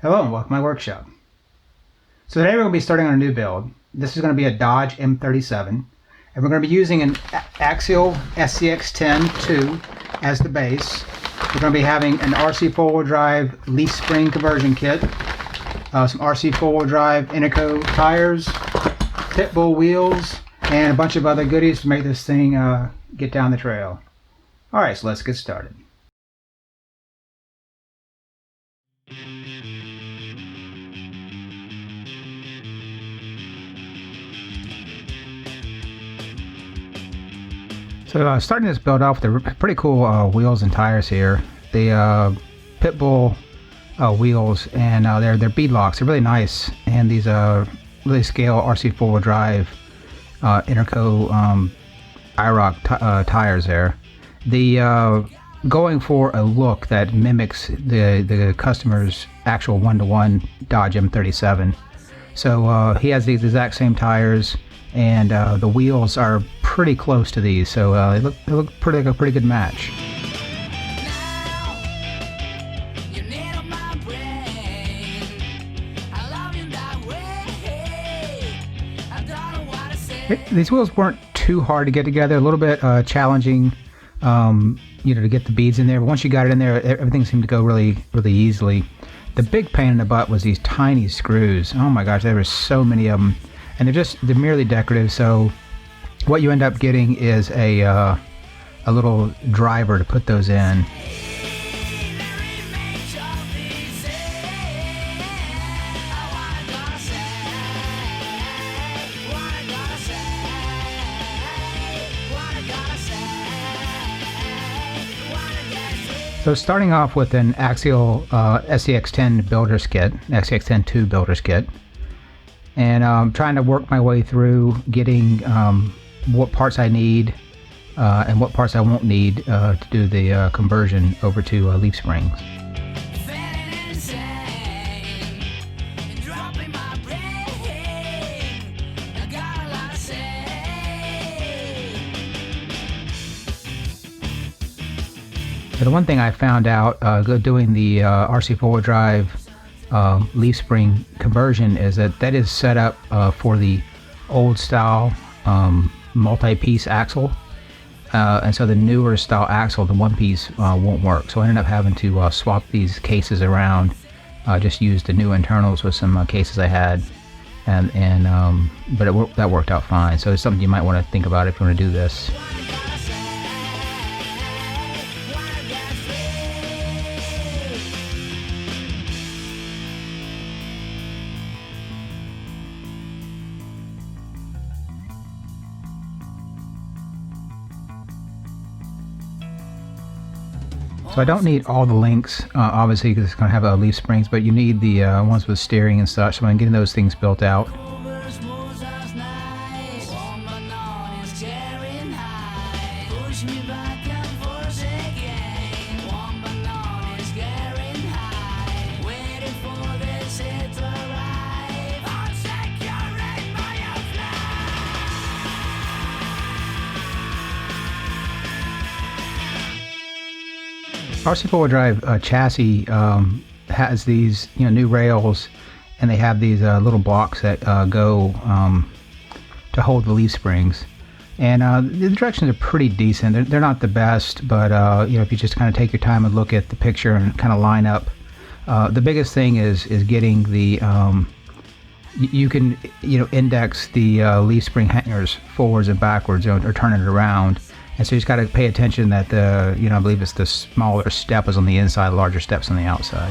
Hello and welcome to my workshop. So today we're going to be starting on a new build. This is going to be a Dodge M37 and we're going to be using an axial SCX10-2 as the base. We're going to be having an RC four-wheel drive leaf spring conversion kit, some RC four-wheel drive Interco tires, pit bull wheels, and a bunch of other goodies to make this thing get down the trail. Alright, so let's get started. So starting this build off with the pretty cool wheels and tires here. The pit bull wheels, and they're beadlocks. They're really nice, and these really scale RC four-wheel drive Interco IROC tires there. The going for a look that mimics the customer's actual one-to-one Dodge M37. So he has these exact same tires, and the wheels are pretty close to these, so they look like a pretty good match. These wheels weren't too hard to get together, a little bit challenging, to get the beads in there, but once you got it in there, everything seemed to go really easily. The big pain in the butt was these tiny screws. Oh my gosh, there were so many of them, and they're merely decorative. So what you end up getting is a little driver to put those in. So starting off with an axial SCX10 builder's kit, SCX10-2 builder's kit, and I'm trying to work my way through getting what parts I need and what parts I won't need to do the conversion over to leaf springs. So the one thing I found out doing the RC four-wheel drive leaf spring conversion is that is set up for the old style multi-piece axle, and so the newer style axle, the one piece, won't work. So I ended up having to swap these cases around. Just used the new internals with some cases I had, but that worked out fine. So it's something you might want to think about if you want to do this. So I don't need all the links, obviously, because it's going to have leaf springs, but you need the ones with steering and such, so I'm getting those things built out. RC four-wheel drive chassis has these new rails, and they have these little blocks that go to hold the leaf springs, and the directions are pretty decent. They're not the best, but if you just kind of take your time and look at the picture and kind of line up, the biggest thing is getting the you can index the leaf spring hangers forwards and backwards, or turn it around. And so you just got to pay attention that I believe it's the smaller step is on the inside, larger steps on the outside.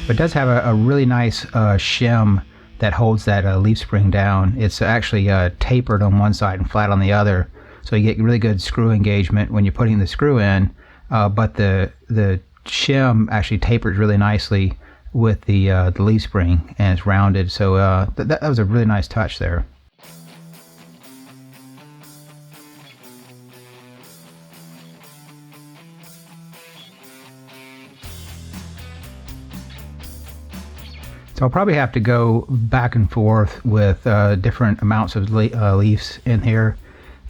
But it does have a really nice shim that holds that leaf spring down. It's actually tapered on one side and flat on the other, so you get really good screw engagement when you're putting the screw in. But the shim actually tapers really nicely with the leaf spring, and it's rounded. So that was a really nice touch there. So I'll probably have to go back and forth with different amounts of leaves in here.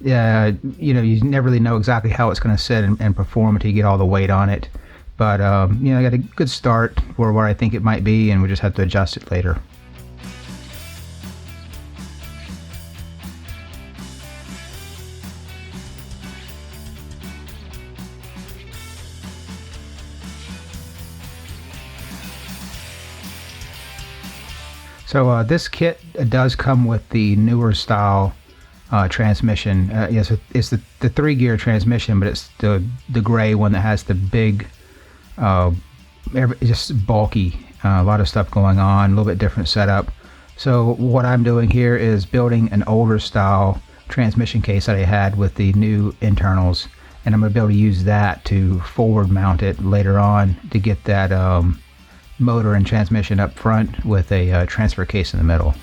You know, you never really know exactly how it's going to sit and perform until you get all the weight on it. But you know, I got a good start for where I think it might be, and we just have to adjust it later. So this kit does come with the newer style transmission. Yes, it's the 3-gear transmission, but it's the gray one that has the big, just bulky, a lot of stuff going on, a little bit different setup. So what I'm doing here is building an older style transmission case that I had with the new internals, and I'm going to be able to use that to forward mount it later on to get that motor and transmission up front with a transfer case in the middle.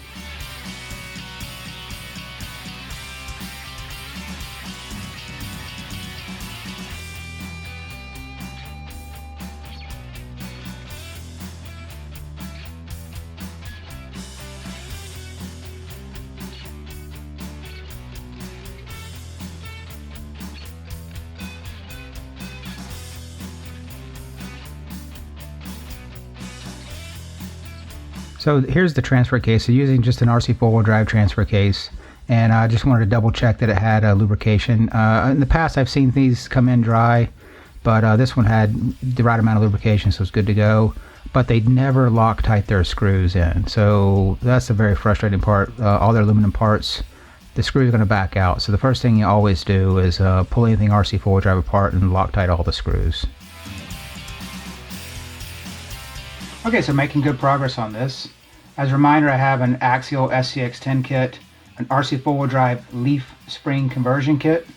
So here's the transfer case. So using just an RC 4-wheel drive transfer case, and I just wanted to double check that it had lubrication. In the past I've seen these come in dry, but this one had the right amount of lubrication, so it's good to go. But they never Loctite their screws in, so that's the very frustrating part. All their aluminum parts, the screws are going to back out. So the first thing you always do is pull anything RC 4-wheel drive apart and Loctite all the screws. Okay, so making good progress on this. As a reminder, I have an axial SCX10 kit, an RC 4-wheel drive leaf spring conversion kit,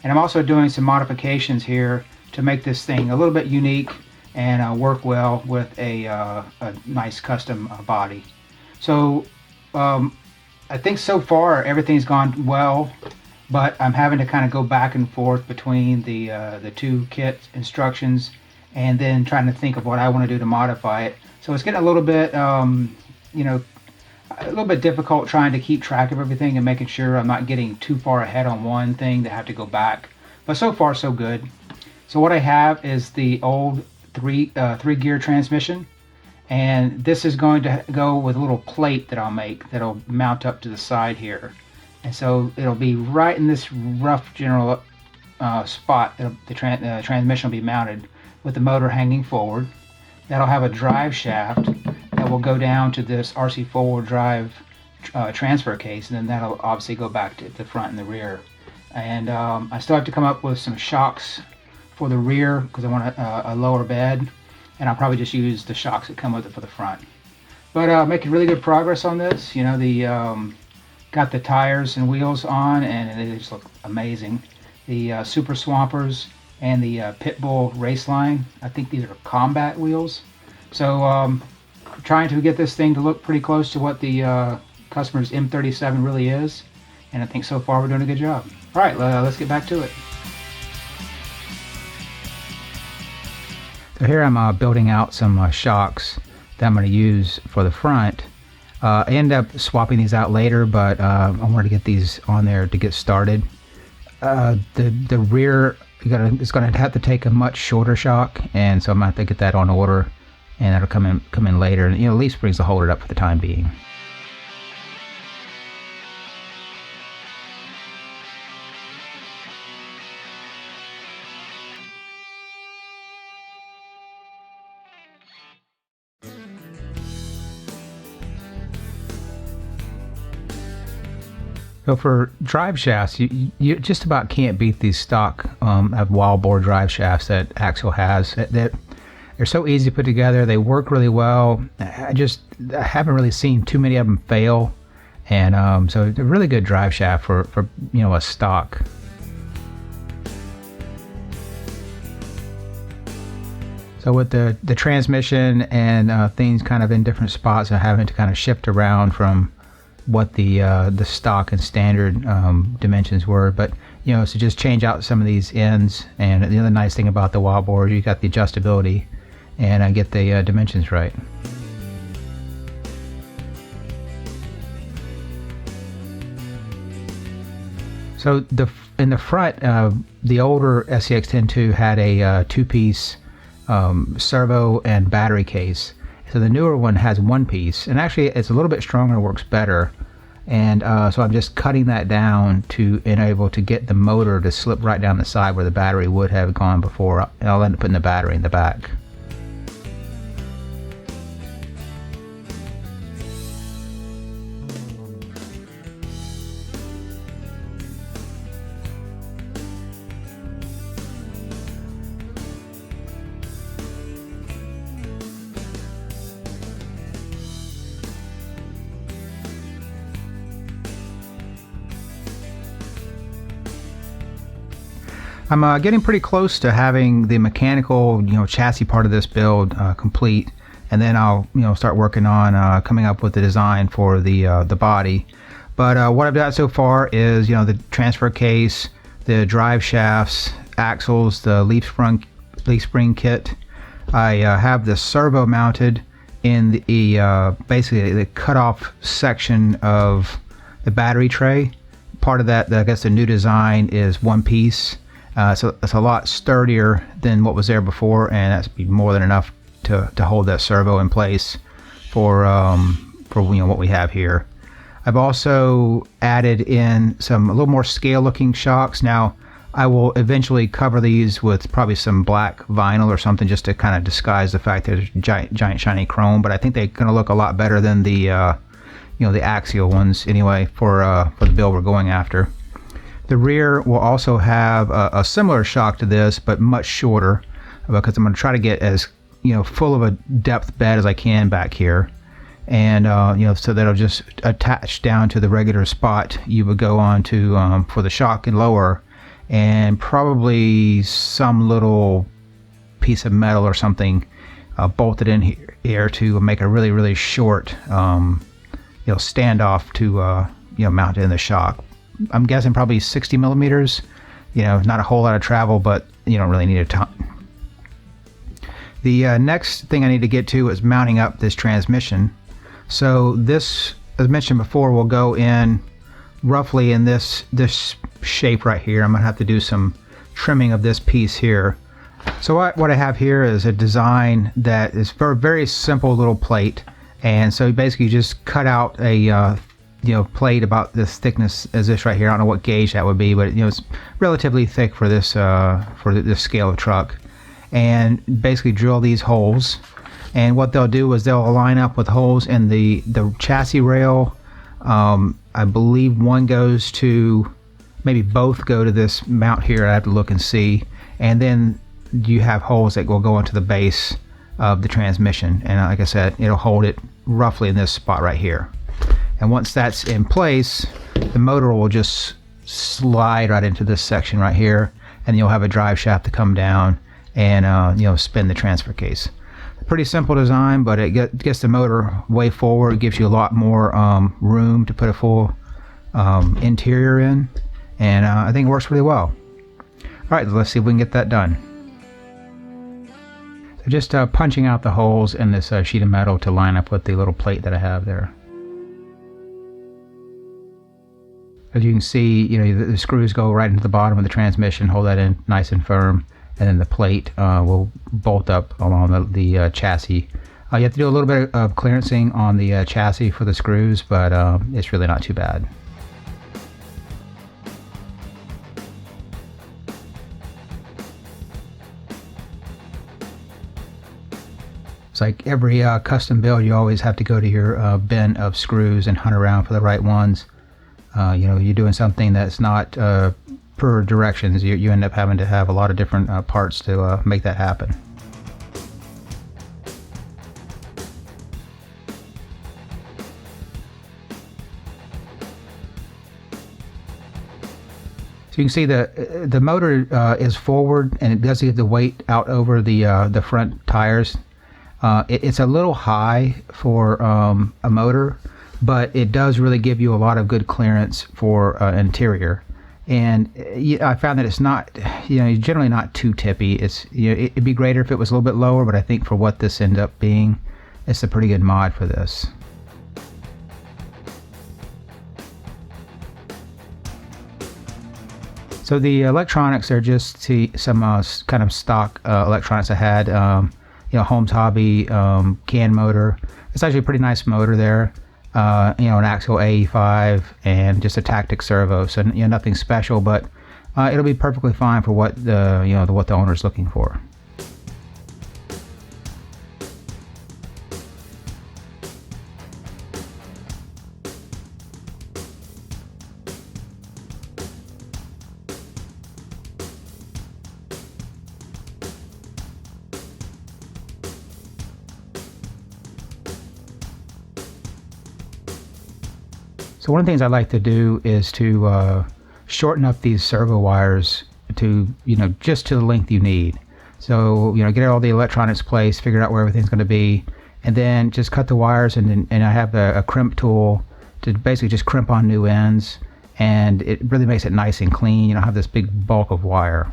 and I'm also doing some modifications here to make this thing a little bit unique and work well with a nice custom body. So I think so far everything's gone well, but I'm having to kind of go back and forth between the two kit instructions and then trying to think of what I want to do to modify it. So it's getting a little bit, you know, a little bit difficult trying to keep track of everything and making sure I'm not getting too far ahead on one thing to have to go back. But so far, so good. So what I have is the old three-gear transmission, and this is going to go with a little plate that I'll make that'll mount up to the side here. And so it'll be right in this rough general spot that the transmission will be mounted, with the motor hanging forward. That'll have a drive shaft that will go down to this RC 4-wheel drive transfer case, and then that'll obviously go back to the front and the rear. And I still have to come up with some shocks for the rear because I want a lower bed, and I'll probably just use the shocks that come with it for the front. But making really good progress on this. You know, the got the tires and wheels on, and they just look amazing. The Super Swampers and the Pitbull Raceline, I think these are combat wheels. So trying to get this thing to look pretty close to what the customer's M37 really is, and I think so far we're doing a good job. All right, let's get back to it. So here I'm building out some shocks that I'm going to use for the front. I end up swapping these out later, but I wanted to get these on there to get started. The rear, it's going to have to take a much shorter shock, and so I'm going to have to get that on order, and that'll come in later. And, you know, leaf springs will hold it up for the time being. So for drive shafts, you just about can't beat these stock wall-bore drive shafts that Axial has. They're so easy to put together. They work really well. I haven't really seen too many of them fail, and so a really good drive shaft for you know, a stock. So with the transmission and things kind of in different spots, I'm having to kind of shift around from what the stock and standard dimensions were, but you know, so just change out some of these ends. And the other nice thing about the wall bore, you got the adjustability and get the dimensions right. So in the front, the older SCX-102 had a two-piece servo and battery case. So the newer one has one piece, and actually it's a little bit stronger, works better. And so I'm just cutting that down to enable to get the motor to slip right down the side where the battery would have gone before. And I'll end up putting the battery in the back. I'm getting pretty close to having the mechanical, chassis part of this build complete, and then I'll, start working on coming up with the design for the body. But what I've got so far is, the transfer case, the drive shafts, axles, the leaf spring kit. I have the servo mounted in the basically the cutoff section of the battery tray. Part of that, I guess, the new design is one piece. So it's a lot sturdier than what was there before, and that's be more than enough to hold that servo in place for what we have here. I've also added in a little more scale looking shocks. Now I will eventually cover these with probably some black vinyl or something just to kind of disguise the fact that there's giant shiny chrome, but I think they're going to look a lot better than the the axial ones anyway for the build we're going after. The rear will also have a similar shock to this, but much shorter, because I'm going to try to get as full of a depth bed as I can back here, and so that'll just attach down to the regular spot you would go on to for the shock and lower, and probably some little piece of metal or something bolted in here to make a really short standoff to mount it in the shock. I'm guessing probably 60 millimeters, not a whole lot of travel, but you don't really need a ton. The next thing I need to get to is mounting up this transmission. So this, as mentioned before, will go in roughly in this shape right here. I'm gonna have to do some trimming of this piece here. So what I have here is a design that is for a very simple little plate, and so basically you just cut out a plate about this thickness as this right here. I don't know what gauge that would be, but it's relatively thick for this scale of truck, and basically drill these holes. And what they'll do is they'll line up with holes in the chassis rail. I believe one goes to, maybe both go to this mount here. I have to look and see. And then you have holes that will go into the base of the transmission, and like I said, it'll hold it roughly in this spot right here. And once that's in place, the motor will just slide right into this section right here, and you'll have a drive shaft to come down and spin the transfer case. Pretty simple design, but it gets the motor way forward. It gives you a lot more room to put a full interior in, and I think it works really well. All right, let's see if we can get that done. So just punching out the holes in this sheet of metal to line up with the little plate that I have there. As you can see, the screws go right into the bottom of the transmission, hold that in nice and firm, and then the plate will bolt up along the chassis. You have to do a little bit of clearancing on the chassis for the screws, but it's really not too bad. It's like every custom build, you always have to go to your bin of screws and hunt around for the right ones. You're doing something that's not per directions. You end up having to have a lot of different parts to make that happen. So you can see the motor is forward, and it does give the weight out over the front tires. It's a little high for a motor, but it does really give you a lot of good clearance for interior. And I found that it's not, generally not too tippy. It's, it'd be greater if it was a little bit lower, but I think for what this ended up being, it's a pretty good mod for this. So the electronics are just some kind of stock electronics I had. Holmes Hobby can motor. It's actually a pretty nice motor there. An Axial AE5 and just a tactic servo. So nothing special, but it'll be perfectly fine for what what the owner's looking for. So one of the things I like to do is to shorten up these servo wires to just to the length you need. So get all the electronics placed, figure out where everything's going to be, and then just cut the wires. And I have a crimp tool to basically just crimp on new ends, and it really makes it nice and clean. You don't have this big bulk of wire.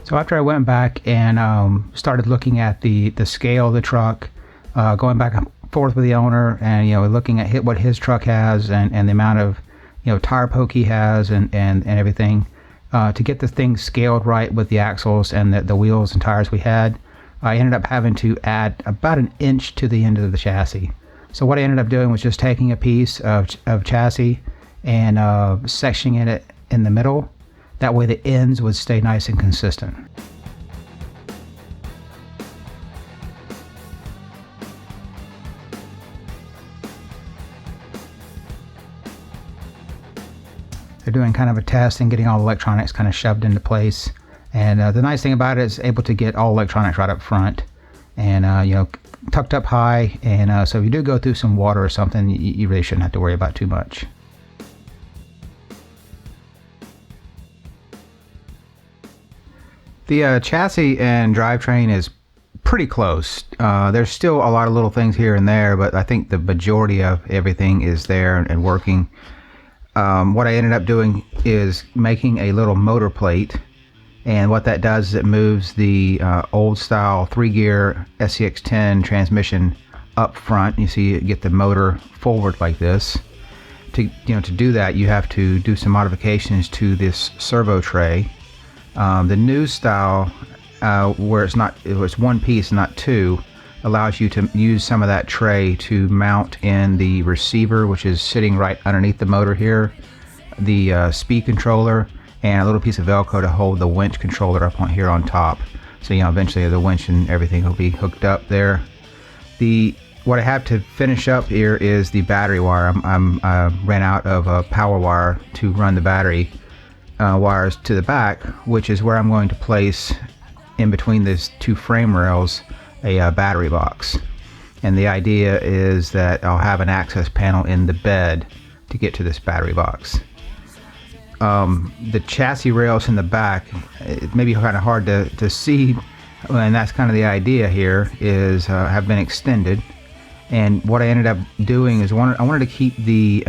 So after I went back and started looking at the scale of the truck, going back and forth with the owner, and looking at what his truck has and the amount of tire poke he has and everything, to get the thing scaled right with the axles and the wheels and tires we had, I ended up having to add about 1 inch to the end of the chassis. So what I ended up doing was just taking a piece of chassis and sectioning it in the middle. That way the ends would stay nice and consistent. They're doing kind of a test and getting all the electronics kind of shoved into place. And the nice thing about it is able to get all electronics right up front and tucked up high. And so if you do go through some water or something, you really shouldn't have to worry about too much. The chassis and drivetrain is pretty close. There's still a lot of little things here and there, but I think the majority of everything is there and working. What I ended up doing is making a little motor plate, and what that does is it moves the old style 3-gear SCX10 transmission up front. You see it get the motor forward like this. To do that, you have to do some modifications to this servo tray. The new style, where it's one piece, not two, allows you to use some of that tray to mount in the receiver, which is sitting right underneath the motor here, the speed controller, and a little piece of Velcro to hold the winch controller up on here on top. So eventually the winch and everything will be hooked up there. What I have to finish up here is the battery wire. I ran out of power wire to run the battery wires to the back, which is where I'm going to place, in between these two frame rails, a battery box. And the idea is that I'll have an access panel in the bed to get to this battery box. The chassis rails in the back, it may be kind of hard to see, and that's kind of the idea here, is have been extended. And what I ended up doing is I wanted to keep the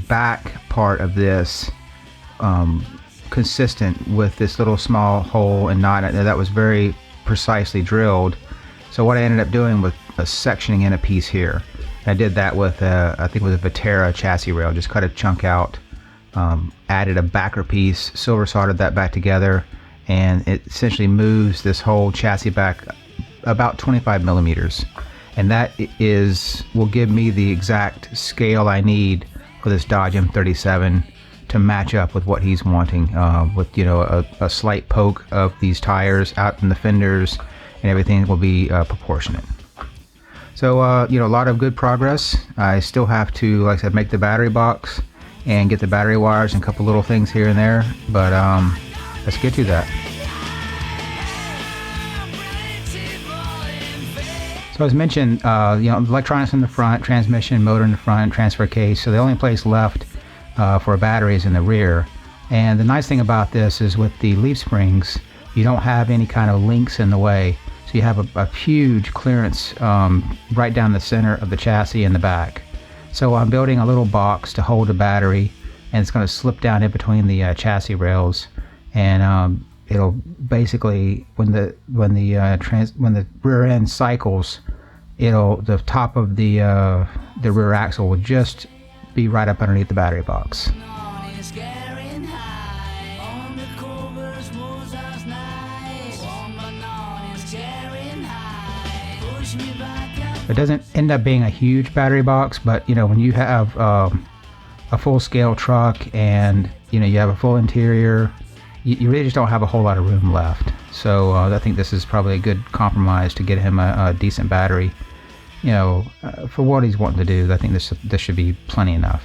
back part of this consistent with this little small hole and knot that was very precisely drilled. So what I ended up doing was sectioning in a piece here. And I did that with I think it was a Vitera chassis rail. Just cut a chunk out, added a backer piece, silver soldered that back together, and it essentially moves this whole chassis back about 25 millimeters. And that will give me the exact scale I need for this Dodge M37 to match up with what he's wanting, with a slight poke of these tires out in the fenders, and everything will be proportionate. So a lot of good progress. I still have to, like I said, make the battery box and get the battery wires and a couple little things here and there, but let's get to that. So as mentioned, electronics in the front, transmission, motor in the front, transfer case. So the only place left for a battery is in the rear. And the nice thing about this is with the leaf springs, you don't have any kind of links in the way. So you have a huge clearance right down the center of the chassis in the back. So I'm building a little box to hold the battery, and it's going to slip down in between the chassis rails, and it'll basically, when the rear end cycles, the top of the rear axle will just be right up underneath the battery box. It doesn't end up being a huge battery box, but when you have a full-scale truck and you have a full interior, you really just don't have a whole lot of room left. So I think this is probably a good compromise to get him a decent battery. For what he's wanting to do, I think this should be plenty enough.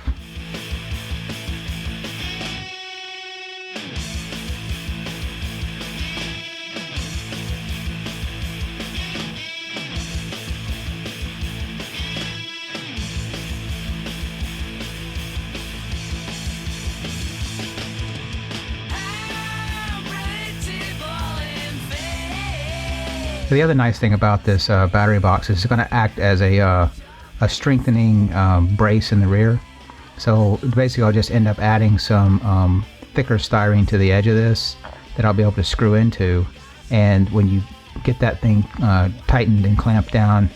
So the other nice thing about this battery box is it's going to act as a strengthening brace in the rear. So basically I'll just end up adding some thicker styrene to the edge of this that I'll be able to screw into, and when you get that thing tightened and clamped down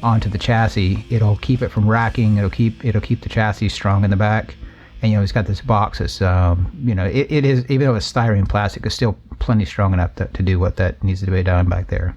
onto the chassis, it'll keep it from racking, it'll keep the chassis strong in the back. And it's got this box that's it is, even though it's styrene plastic, it's still plenty strong enough to do what that needs to be done back there.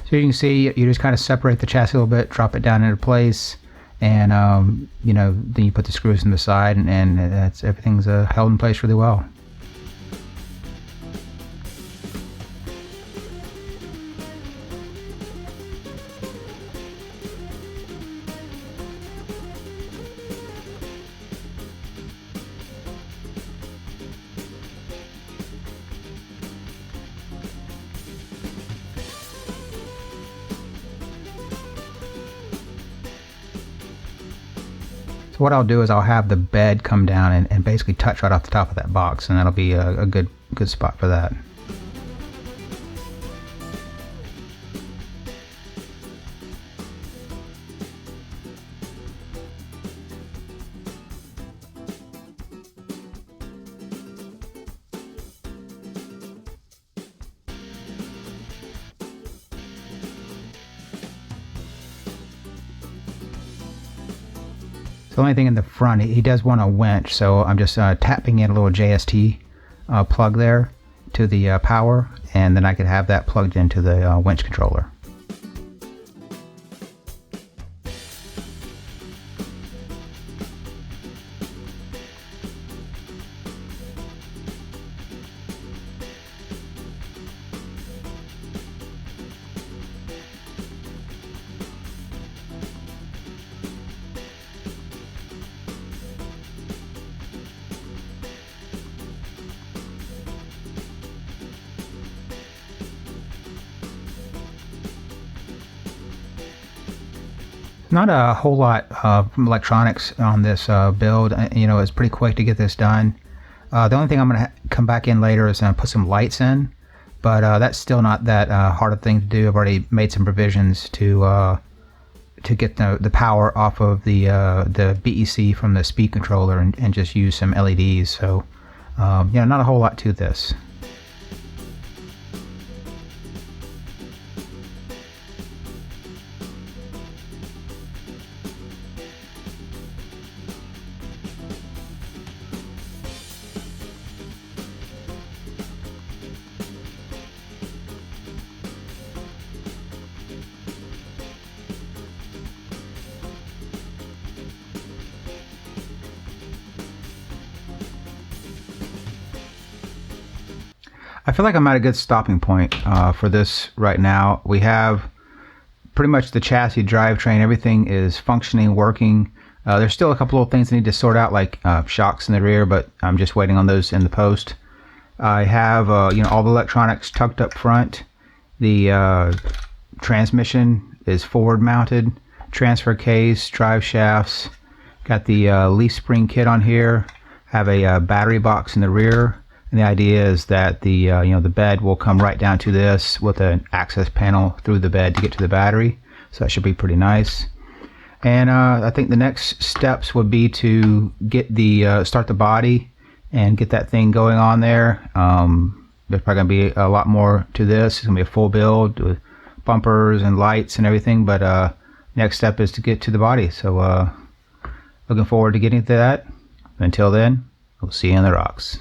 So you can see, you just kind of separate the chassis a little bit, drop it down into place, and then you put the screws in the side, and everything's held in place really well. So what I'll do is I'll have the bed come down and basically touch right off the top of that box, and that'll be a good spot for that. The only thing in the front, he does want a winch, so I'm just tapping in a little JST plug there to the power, and then I could have that plugged into the winch controller. Not a whole lot of electronics on this build. It's pretty quick to get this done. The only thing I'm going to come back in later is put some lights in, but that's still not that hard a thing to do. I've already made some provisions to get the power off of the BEC from the speed controller and just use some LEDs. So not a whole lot to this. I feel like I'm at a good stopping point for this right now. We have pretty much the chassis, drivetrain, everything is functioning, working. There's still a couple of things I need to sort out, like shocks in the rear, but I'm just waiting on those in the post. I have all the electronics tucked up front. The transmission is forward mounted, transfer case, drive shafts. Got the leaf spring kit on here. Have a battery box in the rear. And the idea is that the the bed will come right down to this with an access panel through the bed to get to the battery. So that should be pretty nice. And I think the next steps would be to get the start the body and get that thing going on there. There's probably gonna be a lot more to this. It's gonna be a full build with bumpers and lights and everything. But next step is to get to the body. So looking forward to getting to that. Until then, we'll see you in the rocks.